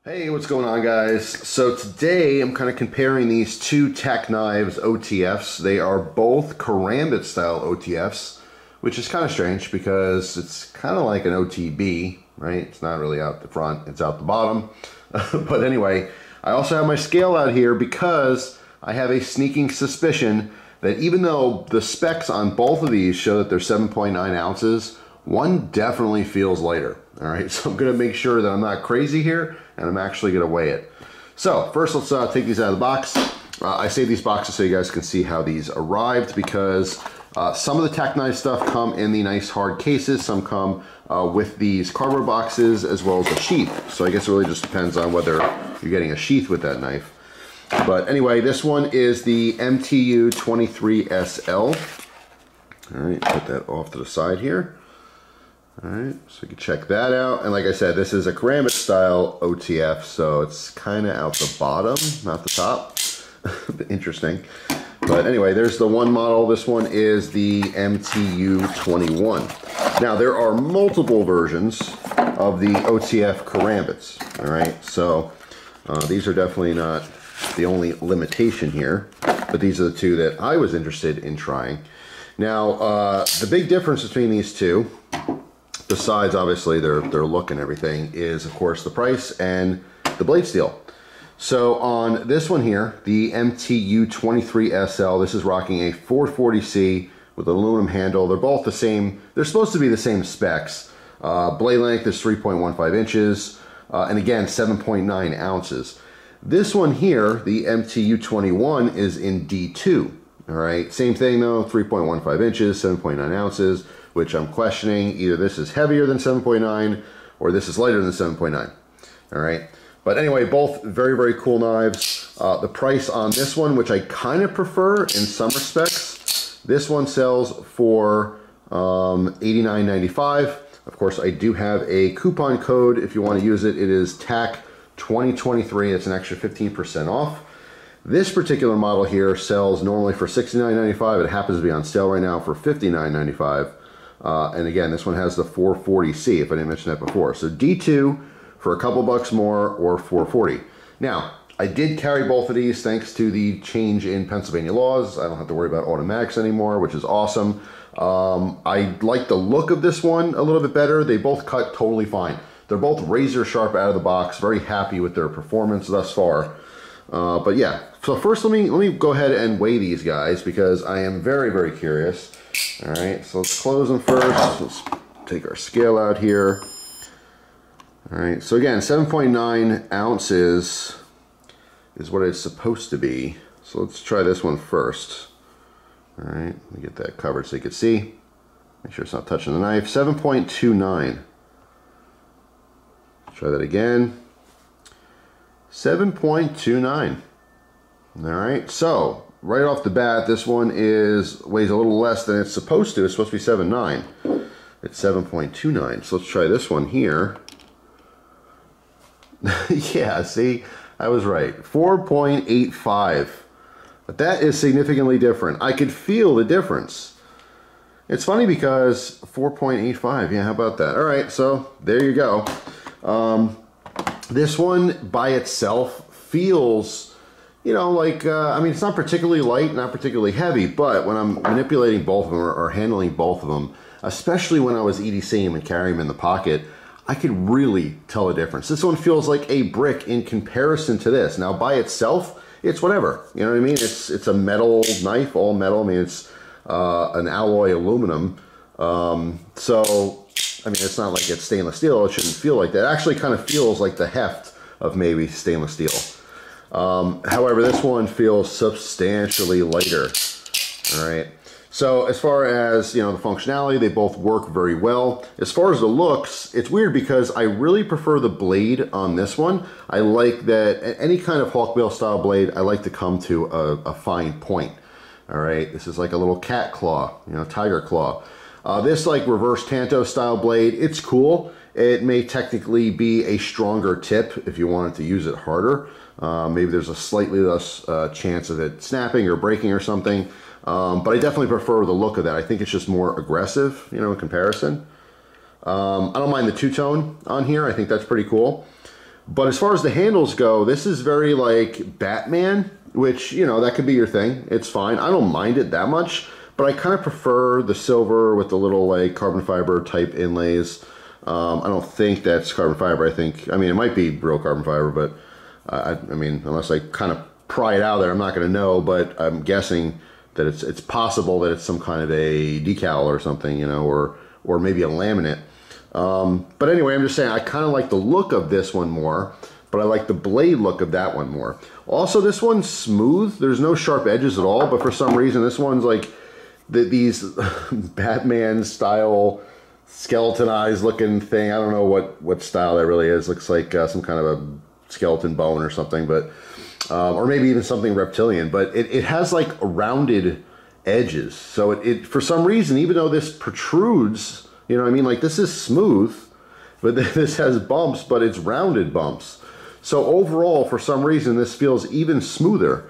Hey, what's going on, guys? So today I'm kind of comparing these two TacKnives OTFs. They are both Karambit style OTFs, which is kind of strange because it's kind of like an OTB, right? It's not really out the front, it's out the bottom. But anyway, I also have my scale out here because I have a sneaking suspicion that even though the specs on both of these show that they're 7.9 ounces, one definitely feels lighter. All right, so I'm gonna make sure that I'm not crazy here and I'm actually gonna weigh it. So first, let's take these out of the box. I saved these boxes so you guys can see how these arrived because some of the TacKnives stuff come in the nice hard cases, some come with these cardboard boxes as well as a sheath. So I guess it really just depends on whether you're getting a sheath with that knife. But anyway, this one is the MTU 23SL. All right, put that off to the side here. All right, so you can check that out. And like I said, this is a Karambit style OTF, so it's kind of out the bottom, not the top. Interesting. But anyway, there's the one model. This one is the MTU 21. Now, there are multiple versions of the OTF Karambits, all right? So these are definitely not the only limitation here, but these are the two that I was interested in trying. Now, the big difference between these two, besides obviously their look and everything, is of course the price and the blade steel. So on this one here, the MTU 23SL, this is rocking a 440C with an aluminum handle. They're both the same, they're supposed to be the same specs. Blade length is 3.15 inches, and again, 7.9 ounces. This one here, the MTU 21, is in D2. All right, same thing though, 3.15 inches, 7.9 ounces, which I'm questioning. Either this is heavier than 7.9 or this is lighter than 7.9. All right, but anyway, both very, very cool knives. The price on this one, which I kind of prefer in some respects, this one sells for $89.95. Of course, I do have a coupon code if you want to use it. It is TAC2023. It's an extra 15% off. This particular model here sells normally for $69.95. It happens to be on sale right now for $59.95. And again, this one has the 440C, if I didn't mention that before. So D2 for a couple bucks more, or 440. Now, I did carry both of these thanks to the change in Pennsylvania laws. I don't have to worry about automatics anymore, which is awesome. I like the look of this one a little bit better. They both cut totally fine. They're both razor sharp out of the box. Very happy with their performance thus far. But yeah, so first let me go ahead and weigh these guys because I am very, very curious. All right, so let's close them first. Let's take our scale out here. All right, so again, 7.9 ounces is what it's supposed to be. So let's try this one first. All right, let me get that covered so you can see. Make sure it's not touching the knife. 7.29. Try that again. 7.29. All right, so right off the bat, this one weighs a little less than it's supposed to. It's supposed to be 7.9. It's 7.29. So let's try this one here. Yeah, see, I was right. 4.85. But that is significantly different. I could feel the difference. It's funny because 4.85, yeah, how about that? All right, so there you go. This one by itself feels, you know, like, I mean, it's not particularly light, not particularly heavy, but when I'm manipulating both of them or handling both of them, especially when I was EDCing them and carrying them in the pocket, I could really tell a difference. This one feels like a brick in comparison to this. Now, by itself, it's whatever. You know what I mean? It's a metal knife, all metal. I mean, it's an alloy aluminum. So, I mean, it's not like it's stainless steel. It shouldn't feel like that. It actually kind of feels like the heft of maybe stainless steel. However, this one feels substantially lighter. All right. So as far as, you know, the functionality, they both work very well. As far as the looks, it's weird because I really prefer the blade on this one. I like that any kind of hawkbill style blade, I like to come to a fine point. All right. This is like a little cat claw, you know, tiger claw. This like reverse Tanto style blade, it's cool. It may technically be a stronger tip if you wanted to use it harder. Maybe there's a slightly less chance of it snapping or breaking or something. But I definitely prefer the look of that. I think it's just more aggressive, you know, in comparison. I don't mind the two-tone on here. I think that's pretty cool. But as far as the handles go, this is very like Batman, which, you know, that could be your thing. It's fine. I don't mind it that much, but I kind of prefer the silver with the little like carbon fiber type inlays. I don't think that's carbon fiber. I mean, it might be real carbon fiber, but I mean, unless I kind of pry it out of there, I'm not going to know, but I'm guessing that it's possible that it's some kind of a decal or something, you know, or maybe a laminate. But anyway, I'm just saying I kind of like the look of this one more, but I like the blade look of that one more. Also, this one's smooth. There's no sharp edges at all, but for some reason, this one's like these Batman style skeletonized looking thing. I don't know what style that really is. Looks like some kind of a skeleton bone or something, but or maybe even something reptilian. But it has like rounded edges. So it for some reason, even though this protrudes, you know what I mean? Like this is smooth, but this has bumps, but it's rounded bumps. So overall, for some reason, this feels even smoother.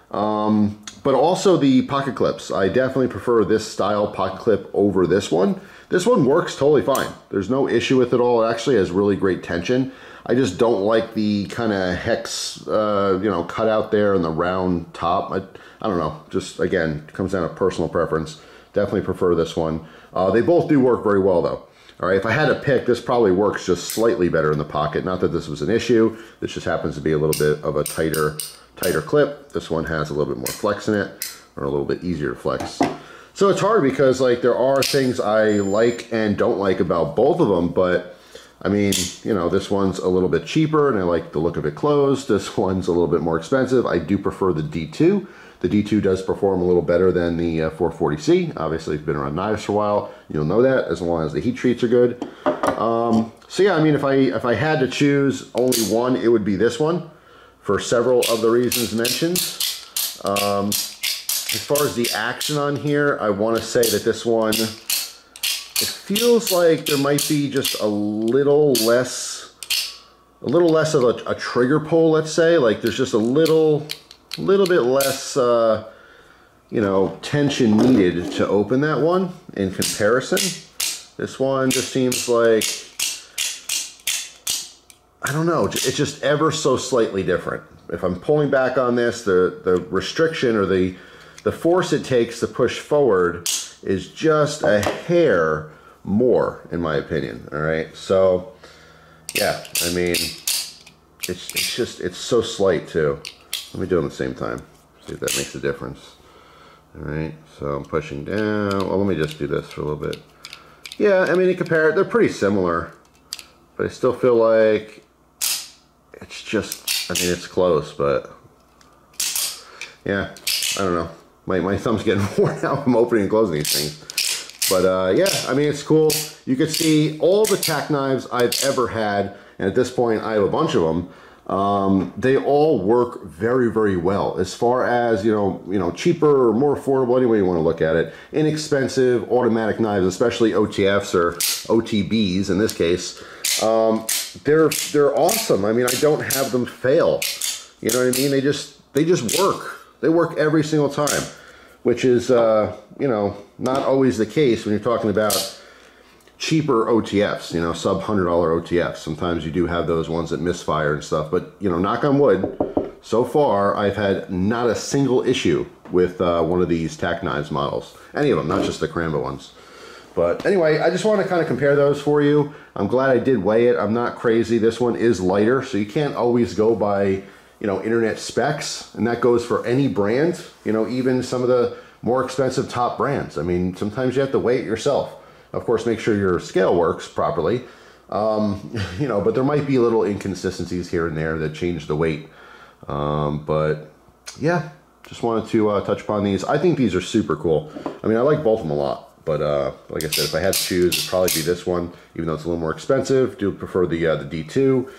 But also the pocket clips. I definitely prefer this style pocket clip over this one. This one works totally fine. There's no issue with it all. It actually has really great tension. I just don't like the kind of hex, you know, cut out there and the round top. I don't know. Just, again, it comes down to personal preference. Definitely prefer this one. They both do work very well, though. All right, if I had to pick, this probably works just slightly better in the pocket. Not that this was an issue. This just happens to be a little bit of a tighter clip. This one has a little bit more flex in it, or a little bit easier to flex. So it's hard because like there are things I like and don't like about both of them, but I mean, you know, this one's a little bit cheaper and I like the look of it closed. This one's a little bit more expensive. I do prefer the D2. The D2 does perform a little better than the 440C. Obviously, if you've been around knives for a while, you'll know that, as long as the heat treats are good. So yeah, I mean, if I had to choose only one, it would be this one, for several of the reasons mentioned. As far as the action on here, I want to say that this one, it feels like there might be just a little less of a trigger pull, let's say. Like there's just a little bit less, you know, tension needed to open that one in comparison. This one just seems like, I don't know, it's just ever so slightly different. If I'm pulling back on this, the restriction or the force it takes to push forward is just a hair more, in my opinion. All right, so yeah, I mean, it's so slight too. Let me do it at the same time, see if that makes a difference. All right, so I'm pushing down. Well, let me just do this for a little bit. Yeah, I mean, you compare it, they're pretty similar, but I still feel like it's just, I mean, it's close, but yeah, I don't know. My thumb's getting worn out from opening and closing these things. But yeah, I mean, it's cool. You can see all the TacKnives I've ever had, and at this point I have a bunch of them. They all work very, very well. As far as, you know, cheaper or more affordable, any way you want to look at it, inexpensive automatic knives, especially OTFs or OTBs in this case, they're awesome. I mean, I don't have them fail. You know what I mean? They just work. They work every single time, which is, you know, not always the case when you're talking about cheaper OTFs, you know, sub $100 OTFs. Sometimes you do have those ones that misfire and stuff, but, you know, knock on wood, so far I've had not a single issue with one of these TacKnives models. Any of them, not just the Karambit ones. But anyway, I just want to kind of compare those for you. I'm glad I did weigh it. I'm not crazy. This one is lighter, so you can't always go by, you know, internet specs, and that goes for any brand, you know, even some of the more expensive top brands. I mean, sometimes you have to weigh it yourself. Of course, make sure your scale works properly, you know, but there might be little inconsistencies here and there that change the weight. But yeah, just wanted to touch upon these. I think these are super cool. I mean, I like both of them a lot, but like I said, if I had to choose, it'd probably be this one, even though it's a little more expensive. Do prefer the D2.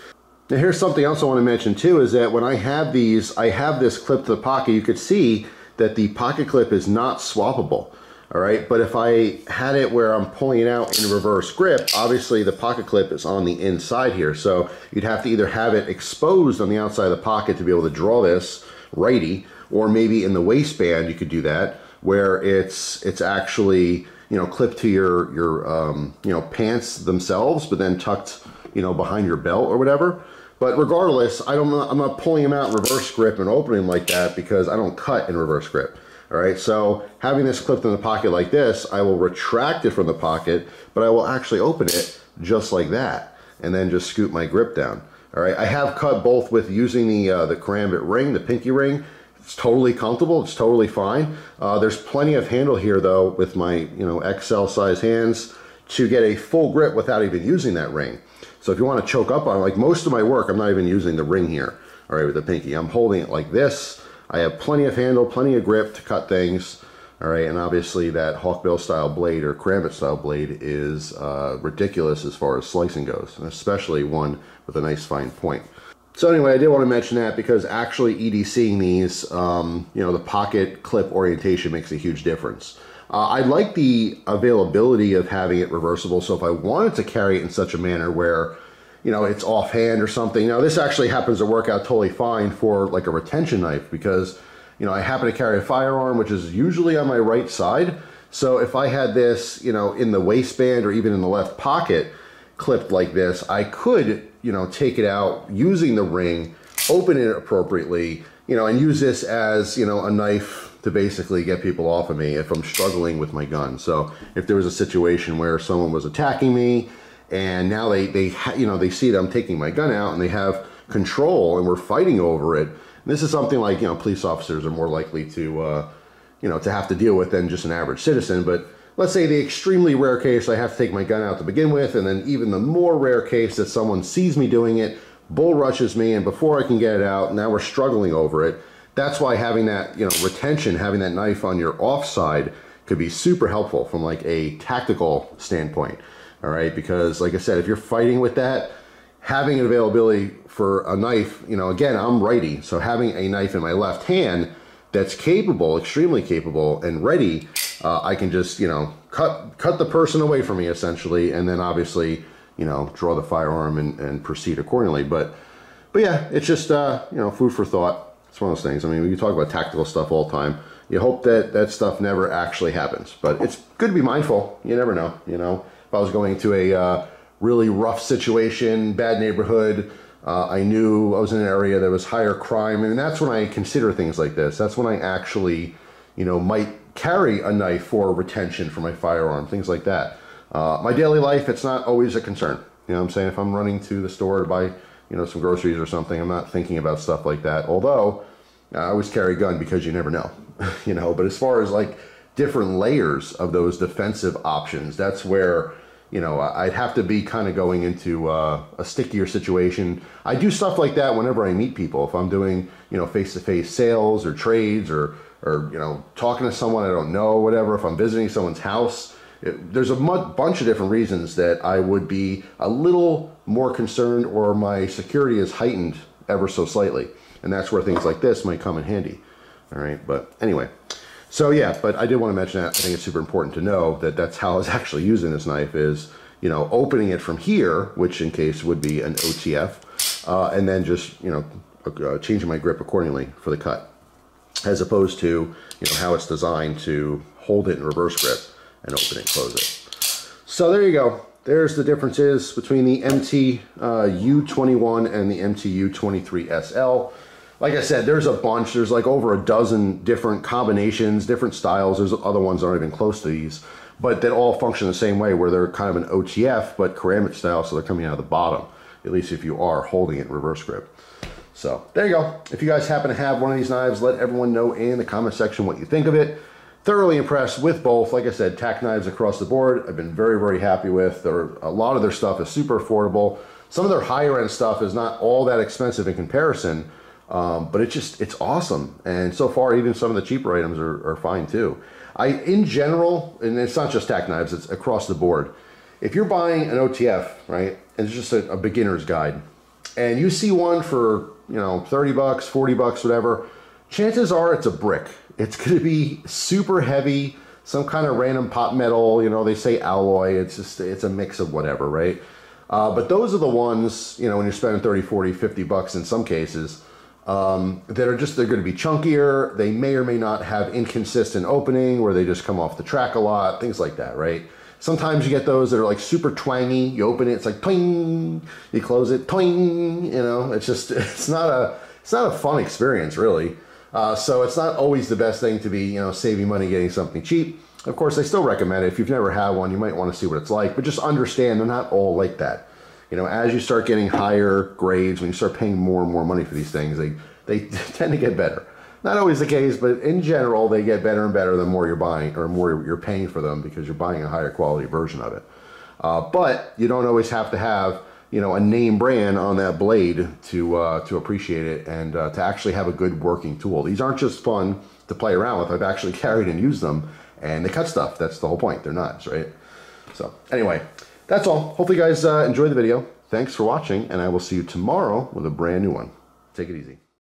Now here's something else I want to mention too, is that when I have these, I have this clip to the pocket. You could see that the pocket clip is not swappable. All right, but if I had it where I'm pulling it out in reverse grip, obviously the pocket clip is on the inside here. So you'd have to either have it exposed on the outside of the pocket to be able to draw this righty, or maybe in the waistband you could do that, where it's actually, you know, clipped to your you know, pants themselves, but then tucked, you know, behind your belt or whatever. But regardless, I'm not pulling them out in reverse grip and opening them like that because I don't cut in reverse grip. All right, so having this clipped in the pocket like this, I will retract it from the pocket, but I will actually open it just like that, and then just scoop my grip down. All right, I have cut both with using the Karambit ring, the pinky ring. It's totally comfortable. It's totally fine. There's plenty of handle here though with my XL size hands to get a full grip without even using that ring. So if you want to choke up on, like most of my work, I'm not even using the ring here. All right, with the pinky, I'm holding it like this. I have plenty of handle, plenty of grip to cut things. All right, and obviously that hawkbill style blade or Karambit style blade is ridiculous as far as slicing goes, and especially one with a nice fine point. So anyway, I did want to mention that because actually EDCing these, the pocket clip orientation makes a huge difference. I like the availability of having it reversible, so if I wanted to carry it in such a manner where it's offhand or something. Now this actually happens to work out totally fine for like a retention knife because, I happen to carry a firearm, which is usually on my right side. So if I had this, in the waistband or even in the left pocket clipped like this, I could, take it out using the ring, open it appropriately, and use this as, a knife to basically get people off of me if I'm struggling with my gun. So if there was a situation where someone was attacking me, and now they see that I'm taking my gun out and they have control and we're fighting over it. And this is something like, police officers are more likely to, to have to deal with than just an average citizen. But let's say the extremely rare case I have to take my gun out to begin with, and then even the more rare case that someone sees me doing it, bull rushes me, and before I can get it out, now we're struggling over it. That's why having that, retention, having that knife on your offside could be super helpful from like a tactical standpoint. All right, because like I said, if you're fighting with that, having an availability for a knife, again, I'm righty, so having a knife in my left hand that's capable, extremely capable and ready, I can just, cut the person away from me essentially, and then obviously, draw the firearm and proceed accordingly. But yeah, it's just, food for thought. It's one of those things. I mean, we talk about tactical stuff all the time. You hope that that stuff never actually happens, but it's good to be mindful. You never know, If I was going to a really rough situation, bad neighborhood, I knew I was in an area that was higher crime, and that's when I consider things like this. That's when I actually, might carry a knife for retention for my firearm, things like that. My daily life, it's not always a concern. You know what I'm saying? If I'm running to the store to buy, some groceries or something, I'm not thinking about stuff like that. Although, I always carry a gun because you never know, But as far as like different layers of those defensive options, that's where, I'd have to be kind of going into a stickier situation. I do stuff like that whenever I meet people. If I'm doing, face-to-face sales or trades or talking to someone I don't know, whatever, if I'm visiting someone's house, there's a bunch of different reasons that I would be a little more concerned or my security is heightened ever so slightly. And that's where things like this might come in handy. All right, but anyway. So yeah, but I did want to mention that. I think it's super important to know that that's how I was actually using this knife is, opening it from here, which in case would be an OTF, and then just, changing my grip accordingly for the cut, as opposed to, how it's designed to hold it in reverse grip and open it and close it. So there you go. There's the differences between the MT U21 and the MT U23 SL. Like I said, there's a bunch. There's like over a dozen different combinations, different styles. There's other ones that aren't even close to these, but that all function the same way, where they're kind of an OTF, but Karambit style, so they're coming out of the bottom, at least if you are holding it in reverse grip. So there you go. If you guys happen to have one of these knives, let everyone know in the comment section what you think of it. Thoroughly impressed with both. Like I said, TacKnives across the board, I've been very, very happy with. A lot of their stuff is super affordable. Some of their higher end stuff is not all that expensive in comparison, but it's awesome. And so far, even some of the cheaper items are fine too. In general, and it's not just TacKnives, it's across the board. If you're buying an OTF, right, and it's just a beginner's guide, and you see one for, 30 bucks, 40 bucks, whatever, chances are it's a brick. It's going to be super heavy, some kind of random pot metal, they say alloy. It's a mix of whatever, right? But those are the ones, when you're spending 30, 40, 50 bucks in some cases, that are they're going to be chunkier. They may or may not have inconsistent opening where they just come off the track a lot, things like that, right? Sometimes you get those that are like super twangy. You open it, it's like twing. You close it, twing. You know, it's just it's not a fun experience really. So it's not always the best thing to be, you know, saving money getting something cheap. Of course, I still recommend it. If you've never had one, you might want to see what it's like, but just understand they're not all like that. You know, as you start getting higher grades, when you start paying more and more money for these things, they tend to get better. Not always the case, but in general, they get better and better the more you're buying or more you're paying for them because you're buying a higher quality version of it. But you don't always have to have, you know, a name brand on that blade to appreciate it and to actually have a good working tool. These aren't just fun to play around with. I've actually carried and used them, and they cut stuff. That's the whole point. They're knives, right? So anyway, that's all. Hopefully you guys enjoyed the video. Thanks for watching, and I will see you tomorrow with a brand new one. Take it easy.